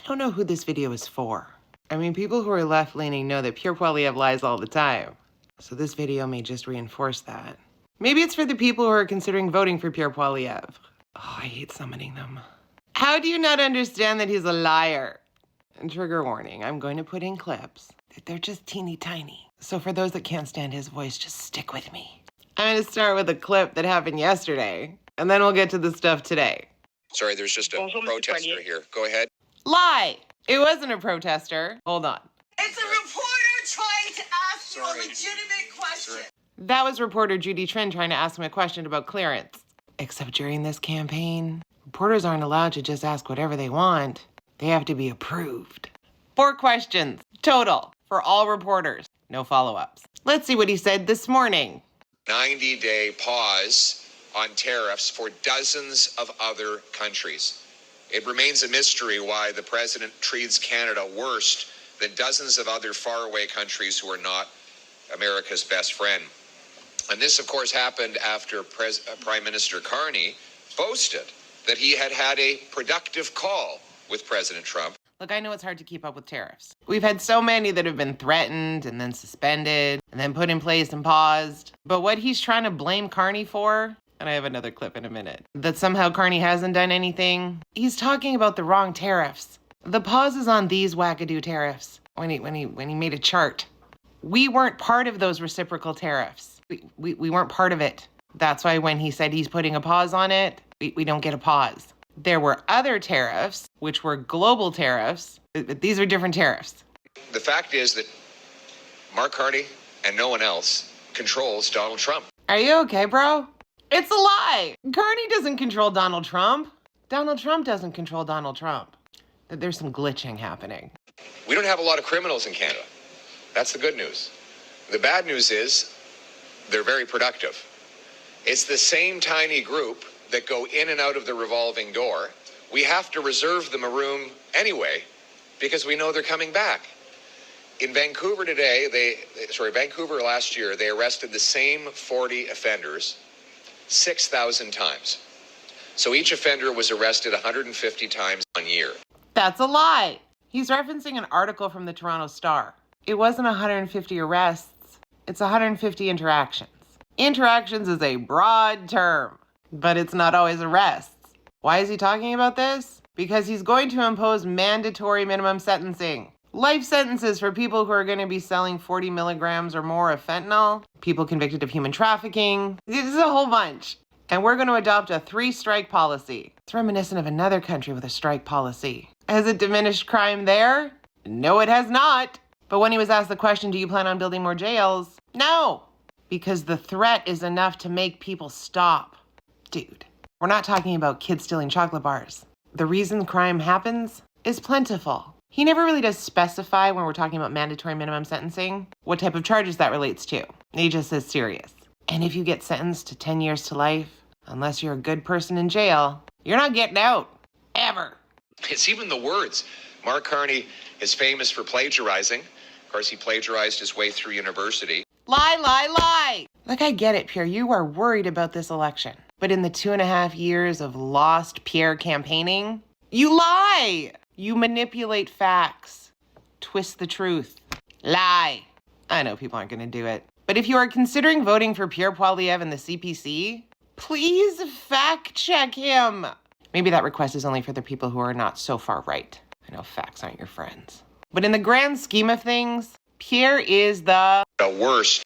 don't know who this video is for. I mean, people who are left-leaning know that Pierre Poilievre lies all the time. So this video may just reinforce that. Maybe it's for the people who are considering voting for Pierre Poilievre. Oh, I hate summoning them. How do you not understand that he's a liar? And trigger warning, I'm going to put in clips. They're just teeny tiny. So for those that can't stand his voice, just stick with me. I'm going to start with a clip that happened yesterday, and then we'll get to the stuff today. Sorry, there's just a protester here. Go ahead. Lie! It wasn't a protester. Hold on. It's a reporter trying to ask you a legitimate question. That was reporter Judy Trinh trying to ask him a question about clearance. Except during this campaign, reporters aren't allowed to just ask whatever they want. They have to be approved. 4 questions total for all reporters. No follow-ups. Let's see what he said this morning. 90-day pause on tariffs for dozens of other countries. It remains a mystery why the president treats Canada worse than dozens of other faraway countries who are not America's best friend. And this, of course, happened after Prime Minister Carney boasted that he had had a productive call with President Trump. Look, I know it's hard to keep up with tariffs. We've had so many that have been threatened and then suspended and then put in place and paused. But what he's trying to blame Carney for, and I have another clip in a minute, that somehow Carney hasn't done anything, he's talking about the wrong tariffs. The pause is on these wackadoo tariffs when he made a chart. We weren't part of those reciprocal tariffs. We weren't part of it. That's why when he said he's putting a pause on it, we don't get a pause. There were other tariffs, which were global tariffs. These are different tariffs. The fact is that Mark Carney and no one else controls Donald Trump. Are you okay, bro? It's a lie. Carney doesn't control Donald Trump. Donald Trump doesn't control Donald Trump. There's some glitching happening. We don't have a lot of criminals in Canada. That's the good news. The bad news is they're very productive. It's the same tiny group that go in and out of the revolving door. We have to reserve them a room anyway because we know they're coming back. In Vancouver today, Vancouver last year, they arrested the same 40 offenders 6,000 times. So each offender was arrested 150 times a year. That's a lie. He's referencing an article from the Toronto Star. It wasn't 150 arrests. It's 150 interactions. Interactions is a broad term, but it's not always arrests. Why is he talking about this? Because he's going to impose mandatory minimum sentencing. Life sentences for people who are going to be selling 40 milligrams or more of fentanyl, people convicted of human trafficking. This is a whole bunch. And we're going to adopt a 3-strike policy. It's reminiscent of another country with a strike policy. Has it diminished crime there? No, it has not. But when he was asked the question, do you plan on building more jails? No, because the threat is enough to make people stop. Dude, we're not talking about kids stealing chocolate bars. The reason crime happens is plentiful. He never really does specify when we're talking about mandatory minimum sentencing what type of charges that relates to. He just says serious. And if you get sentenced to 10 years to life, unless you're a good person in jail, you're not getting out. Ever. It's even the words. Mark Carney is famous for plagiarizing. Of course, he plagiarized his way through university. Lie, lie, lie. Look, I get it, Pierre. You are worried about this election. But in the 2.5 years of lost Pierre campaigning, you lie. You manipulate facts. Twist the truth. Lie. I know people aren't going to do it. But if you are considering voting for Pierre Poilievre in the CPC, please fact check him. Maybe that request is only for the people who are not so far right. I know facts aren't your friends. But in the grand scheme of things, Pierre is the worst